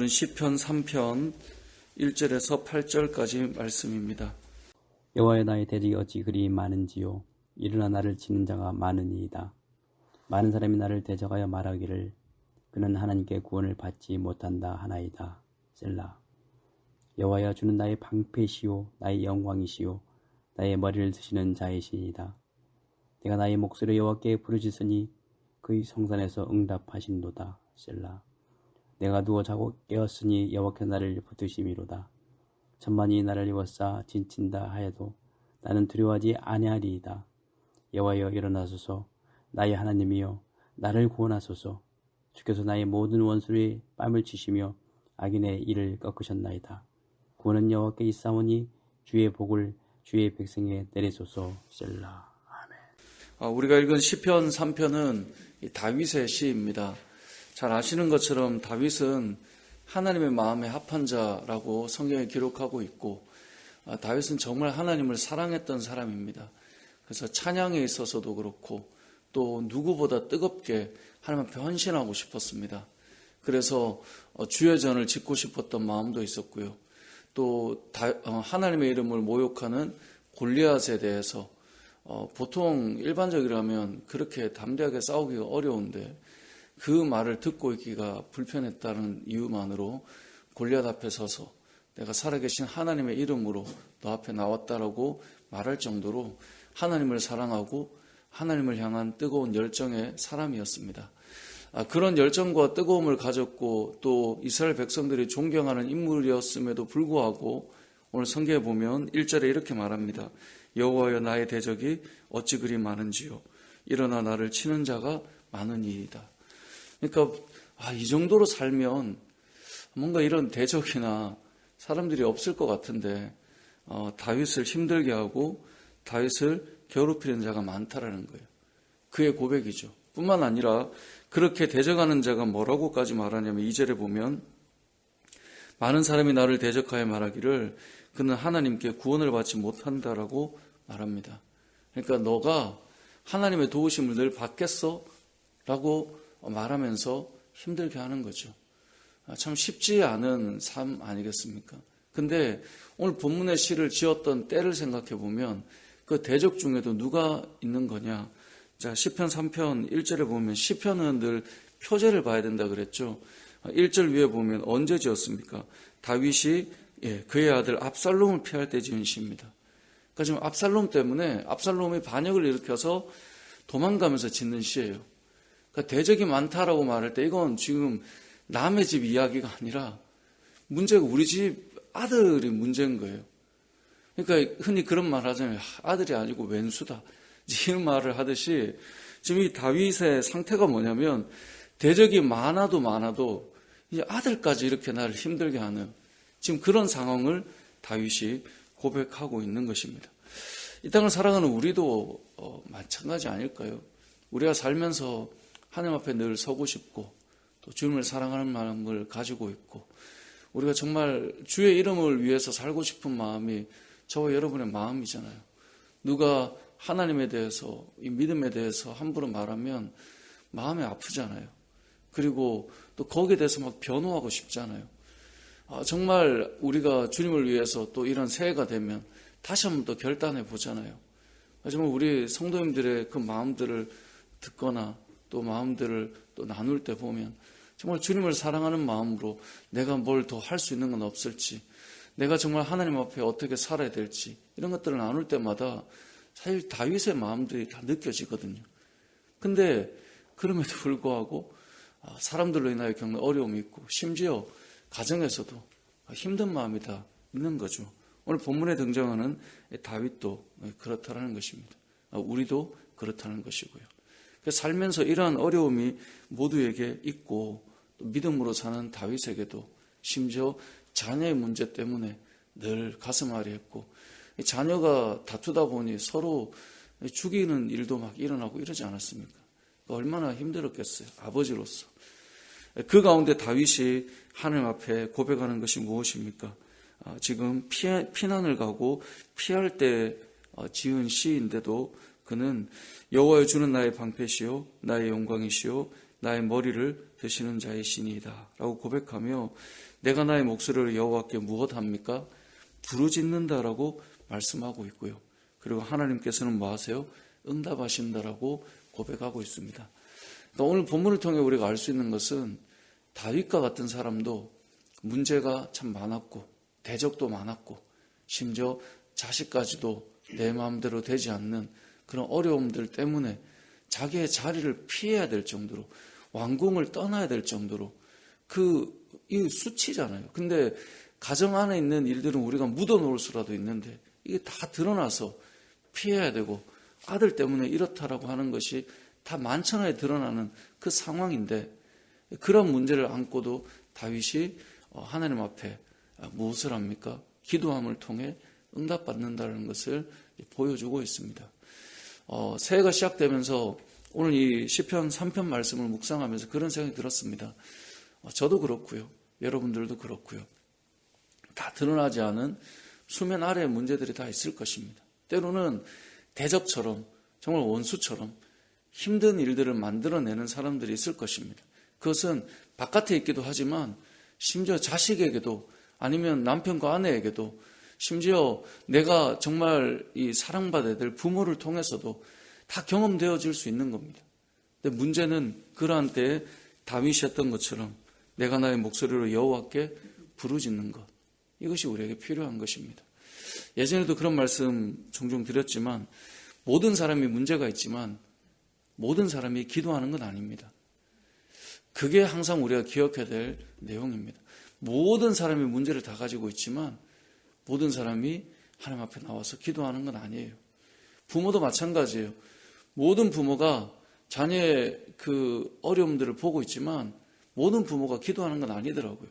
오늘은 시편 3편 1절에서 8절까지 말씀입니다. 여호와여, 나의 대적이 어찌 그리 많은지요. 일어나 나를 치는 자가 많으니이다. 많은 사람이 나를 대적하여 말하기를 그는 하나님께 구원을 받지 못한다 하나이다. 셀라. 여호와여, 주는 나의 방패시요 나의 영광이시요 나의 머리를 드시는 자이시이다. 내가 나의 목소리를 여호와께 부르짖으니 그의 성산에서 응답하신도다. 셀라. 내가 누워 자고 깨었으니 여호와께서 나를 붙드심이로다. 천만이 나를 에워싸 진친다 하여도 나는 두려워하지 아니하리이다. 여호와여, 일어나소서. 나의 하나님이여, 나를 구원하소서. 주께서 나의 모든 원수의 뺨을 치시며 악인의 이를 꺾으셨나이다. 구원은 여호와께 있사오니 주의 복을 주의 백성에 내리소서. 셀라. 아멘. 우리가 읽은 시편 3편은 다윗의 시입니다. 잘 아시는 것처럼 다윗은 하나님의 마음에 합한 자라고 성경에 기록하고 있고, 다윗은 정말 하나님을 사랑했던 사람입니다. 그래서 찬양에 있어서도 그렇고 또 누구보다 뜨겁게 하나님 앞에 헌신하고 싶었습니다. 그래서 주의 전을 짓고 싶었던 마음도 있었고요. 또 하나님의 이름을 모욕하는 골리앗에 대해서 보통 일반적이라면 그렇게 담대하게 싸우기가 어려운데 그 말을 듣고 있기가 불편했다는 이유만으로 골리앗 앞에 서서 내가 살아계신 하나님의 이름으로 너 앞에 나왔다라고 말할 정도로 하나님을 사랑하고 하나님을 향한 뜨거운 열정의 사람이었습니다. 그런 열정과 뜨거움을 가졌고 또 이스라엘 백성들이 존경하는 인물이었음에도 불구하고 오늘 성경에 보면 1절에 이렇게 말합니다. 여호와여, 나의 대적이 어찌 그리 많은지요. 일어나 나를 치는 자가 많으니이다. 그러니까 이 정도로 살면 뭔가 이런 대적이나 사람들이 없을 것 같은데 다윗을 힘들게 하고 다윗을 괴롭히는 자가 많다라는 거예요. 그의 고백이죠. 뿐만 아니라 그렇게 대적하는 자가 뭐라고까지 말하냐면 2절에 보면 많은 사람이 나를 대적하여 말하기를 그는 하나님께 구원을 받지 못한다라고 말합니다. 그러니까 너가 하나님의 도우심을 늘 받겠어? 라고 말하면서 힘들게 하는 거죠. 참 쉽지 않은 삶 아니겠습니까? 근데 오늘 본문의 시를 지었던 때를 생각해 보면 그 대적 중에도 누가 있는 거냐? 자, 시편 3편 1절에 보면 시편은 늘 표제를 봐야 된다 그랬죠. 1절 위에 보면 언제 지었습니까? 다윗이 그의 아들 압살롬을 피할 때 지은 시입니다. 그러니까 지금 압살롬 때문에 압살롬이 반역을 일으켜서 도망가면서 짓는 시예요. 그러니까 대적이 많다라고 말할 때 이건 지금 남의 집 이야기가 아니라 문제가 우리 집 아들이 문제인 거예요. 그러니까 흔히 그런 말 하잖아요. 아들이 아니고 왼수다. 이런 말을 하듯이 지금 이 다윗의 상태가 뭐냐면 대적이 많아도 이제 아들까지 이렇게 나를 힘들게 하는 지금 그런 상황을 다윗이 고백하고 있는 것입니다. 이 땅을 살아가는 우리도 마찬가지 아닐까요? 우리가 살면서 하나님 앞에 늘 서고 싶고 또 주님을 사랑하는 마음을 가지고 있고 우리가 정말 주의 이름을 위해서 살고 싶은 마음이 저와 여러분의 마음이잖아요. 누가 하나님에 대해서 이 믿음에 대해서 함부로 말하면 마음이 아프잖아요. 그리고 또 거기에 대해서 막 변호하고 싶잖아요. 정말 우리가 주님을 위해서 또 이런 새해가 되면 다시 한번 더 결단해 보잖아요. 하지만 우리 성도님들의 그 마음들을 듣거나 또 마음들을 또 나눌 때 보면 정말 주님을 사랑하는 마음으로 내가 뭘 더 할 수 있는 건 없을지, 내가 정말 하나님 앞에 어떻게 살아야 될지 이런 것들을 나눌 때마다 사실 다윗의 마음들이 다 느껴지거든요. 근데 그럼에도 불구하고 사람들로 인하여 겪는 어려움이 있고 심지어 가정에서도 힘든 마음이 다 있는 거죠. 오늘 본문에 등장하는 다윗도 그렇다라는 것입니다. 우리도 그렇다는 것이고요. 살면서 이러한 어려움이 모두에게 있고 또 믿음으로 사는 다윗에게도 심지어 자녀의 문제 때문에 늘 가슴 아리했고 자녀가 다투다 보니 서로 죽이는 일도 막 일어나고 이러지 않았습니까? 얼마나 힘들었겠어요. 아버지로서. 그 가운데 다윗이 하나님 앞에 고백하는 것이 무엇입니까? 지금 피난을 가고 피할 때 지은 시인데도 그는 여호와여, 주는 나의 방패시요 나의 영광이시요 나의 머리를 드시는 자이시니이다 라고 고백하며 내가 나의 목소리를 여호와께 무엇합니까? 부르짖는다라고 말씀하고 있고요. 그리고 하나님께서는 뭐 하세요? 응답하신다라고 고백하고 있습니다. 그러니까 오늘 본문을 통해 우리가 알 수 있는 것은 다윗과 같은 사람도 문제가 참 많았고 대적도 많았고 심지어 자식까지도 내 마음대로 되지 않는 그런 어려움들 때문에 자기의 자리를 피해야 될 정도로 왕궁을 떠나야 될 정도로 이 수치잖아요. 근데 가정 안에 있는 일들은 우리가 묻어놓을 수라도 있는데 이게 다 드러나서 피해야 되고 아들 때문에 이렇다라고 하는 것이 다 만천하에 드러나는 그 상황인데 그런 문제를 안고도 다윗이 하나님 앞에 무엇을 합니까? 기도함을 통해 응답받는다는 것을 보여주고 있습니다. 새해가 시작되면서 오늘 이 시편 3편 말씀을 묵상하면서 그런 생각이 들었습니다. 저도 그렇고요. 여러분들도 그렇고요. 다 드러나지 않은 수면 아래의 문제들이 다 있을 것입니다. 때로는 대적처럼 정말 원수처럼 힘든 일들을 만들어내는 사람들이 있을 것입니다. 그것은 바깥에 있기도 하지만 심지어 자식에게도 아니면 남편과 아내에게도 심지어 내가 정말 이 사랑받아야 될 부모를 통해서도 다 경험되어질 수 있는 겁니다. 근데 문제는 그러한 때에 다윗이었던 것처럼 내가 나의 목소리로 여호와께 부르짖는 것, 이것이 우리에게 필요한 것입니다. 예전에도 그런 말씀 종종 드렸지만 모든 사람이 문제가 있지만 모든 사람이 기도하는 건 아닙니다. 그게 항상 우리가 기억해야 될 내용입니다. 모든 사람이 문제를 다 가지고 있지만 모든 사람이 하나님 앞에 나와서 기도하는 건 아니에요. 부모도 마찬가지예요. 모든 부모가 자녀의 그 어려움들을 보고 있지만 모든 부모가 기도하는 건 아니더라고요.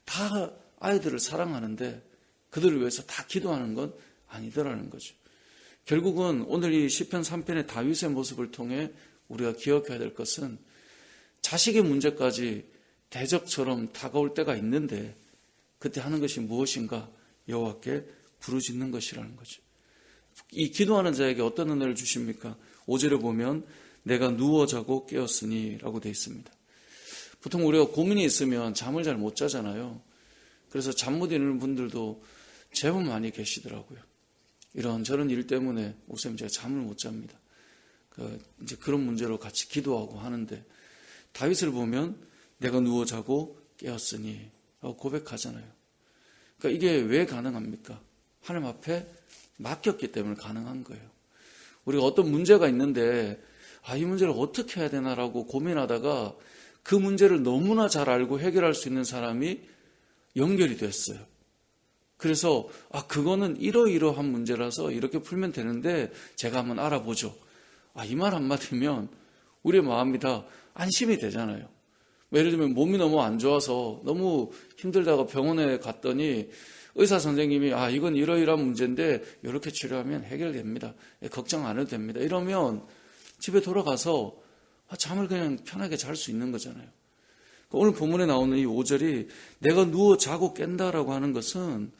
다 아이들을 사랑하는데 그들을 위해서 다 기도하는 건 아니더라는 거죠. 결국은 오늘 이 시편 3편의 다윗의 모습을 통해 우리가 기억해야 될 것은 자식의 문제까지 대적처럼 다가올 때가 있는데 그때 하는 것이 무엇인가? 여호와께 부르짖는 것이라는 거죠. 이 기도하는 자에게 어떤 은혜를 주십니까? 5절에 보면 내가 누워 자고 깨었으니 라고 되어 있습니다. 보통 우리가 고민이 있으면 잠을 잘 못 자잖아요. 그래서 잠 못 이루는 분들도 제법 많이 계시더라고요. 이런저런 일 때문에 목사님 제가 잠을 못 잡니다. 이제 그런 문제로 같이 기도하고 하는데 다윗을 보면 내가 누워 자고 깨었으니 라고 고백하잖아요. 그러니까 이게 왜 가능합니까? 하나님 앞에 맡겼기 때문에 가능한 거예요. 우리가 어떤 문제가 있는데 이 문제를 어떻게 해야 되나라고 고민하다가 그 문제를 너무나 잘 알고 해결할 수 있는 사람이 연결이 됐어요. 그래서 그거는 이러이러한 문제라서 이렇게 풀면 되는데 제가 한번 알아보죠. 이 말 한마디면 우리의 마음이 다 안심이 되잖아요. 예를 들면 몸이 너무 안 좋아서 너무 힘들다가 병원에 갔더니 의사 선생님이 이건 이러이러한 문제인데 이렇게 치료하면 해결됩니다. 걱정 안 해도 됩니다. 이러면 집에 돌아가서 잠을 그냥 편하게 잘 수 있는 거잖아요. 오늘 본문에 나오는 이 5절이 내가 누워 자고 깬다라고 하는 것은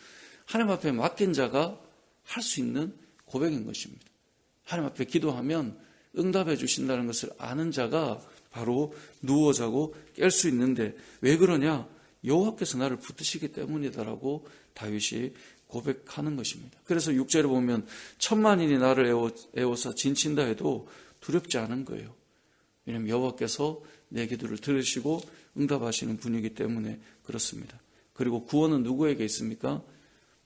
하나님 앞에 맡긴 자가 할 수 있는 고백인 것입니다. 하나님 앞에 기도하면 응답해 주신다는 것을 아는 자가 바로 누워 자고 깰 수 있는데 왜 그러냐? 여호와께서 나를 붙드시기 때문이다라고 다윗이 고백하는 것입니다. 그래서 6절에 보면 1000만인이 나를 애워서 진친다 해도 두렵지 않은 거예요. 왜냐하면 여호와께서 내 기도를 들으시고 응답하시는 분이기 때문에 그렇습니다. 그리고 구원은 누구에게 있습니까?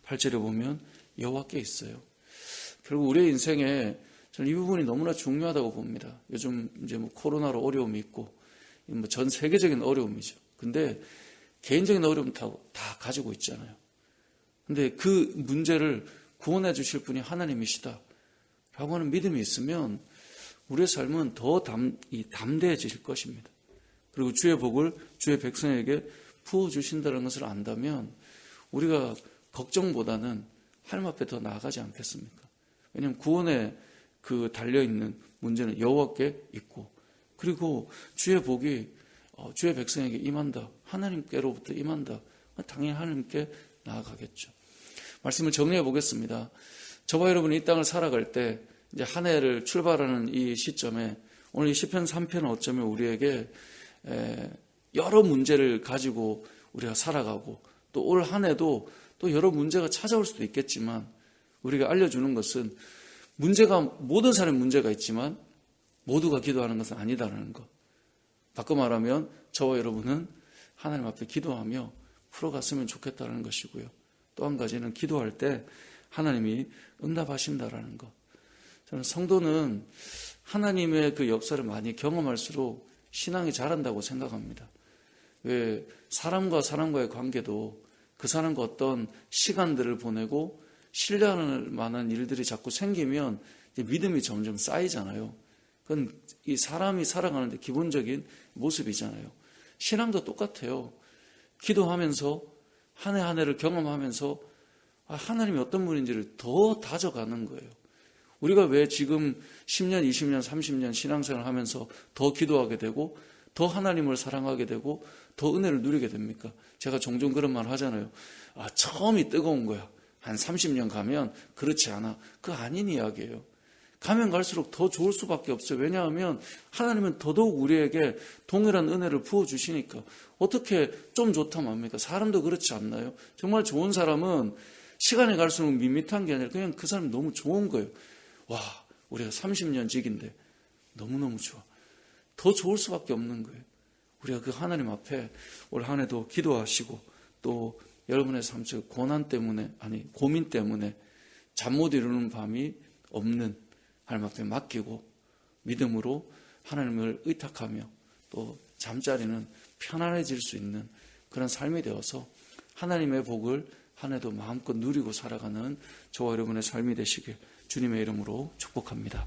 8절에 보면 여호와께 있어요. 결국 우리의 인생에 저는 이 부분이 너무나 중요하다고 봅니다. 요즘 이제 코로나로 어려움이 있고 전 세계적인 어려움이죠. 근데 개인적인 어려움 다 가지고 있잖아요. 근데 그 문제를 구원해 주실 분이 하나님이시다 라고 하는 믿음이 있으면 우리의 삶은 더 담대해질 것입니다. 그리고 주의 복을 주의 백성에게 부어주신다는 것을 안다면 우리가 걱정보다는 하나님 앞에 더 나아가지 않겠습니까? 왜냐하면 구원에 달려있는 문제는 여호와께 있고 그리고 주의 복이 주의 백성에게 임한다. 하나님께로부터 임한다. 당연히 하나님께 나아가겠죠. 말씀을 정리해 보겠습니다. 저와 여러분이 이 땅을 살아갈 때 이제 한 해를 출발하는 이 시점에 오늘 이 시편 3편은 어쩌면 우리에게 여러 문제를 가지고 우리가 살아가고 또 올 한 해도 또 여러 문제가 찾아올 수도 있겠지만 우리가 알려주는 것은 모든 사람의 문제가 있지만 모두가 기도하는 것은 아니다라는 것. 바꿔 말하면 저와 여러분은 하나님 앞에 기도하며 풀어갔으면 좋겠다는 것이고요. 또 한 가지는 기도할 때 하나님이 응답하신다라는 것. 저는 성도는 하나님의 그 역사를 많이 경험할수록 신앙이 자란다고 생각합니다. 왜 사람과 사람과의 관계도 그 사람과 어떤 시간들을 보내고 신뢰할 만한 일들이 자꾸 생기면 이제 믿음이 점점 쌓이잖아요. 그건 이 사람이 살아가는데 기본적인 모습이잖아요. 신앙도 똑같아요. 기도하면서 한 해 한 해를 경험하면서 하나님이 어떤 분인지를 더 다져가는 거예요. 우리가 왜 지금 10년, 20년, 30년 신앙생활을 하면서 더 기도하게 되고 더 하나님을 사랑하게 되고 더 은혜를 누리게 됩니까? 제가 종종 그런 말 하잖아요. 처음이 뜨거운 거야. 한 30년 가면 그렇지 않아. 그거 아닌 이야기예요. 가면 갈수록 더 좋을 수밖에 없어요. 왜냐하면 하나님은 더더욱 우리에게 동일한 은혜를 부어주시니까. 어떻게 좀 좋다면 합니까? 사람도 그렇지 않나요? 정말 좋은 사람은 시간이 갈수록 밋밋한 게 아니라 그냥 그 사람이 너무 좋은 거예요. 와, 우리가 30년 직인데 너무너무 좋아. 더 좋을 수밖에 없는 거예요. 우리가 그 하나님 앞에 올 한 해도 기도하시고 또 여러분의 삶 속 고난 때문에 고민 때문에 잠 못 이루는 밤이 없는 하나님 앞에 맡기고 믿음으로 하나님을 의탁하며 또 잠자리는 편안해질 수 있는 그런 삶이 되어서 하나님의 복을 한 해도 마음껏 누리고 살아가는 저와 여러분의 삶이 되시길 주님의 이름으로 축복합니다.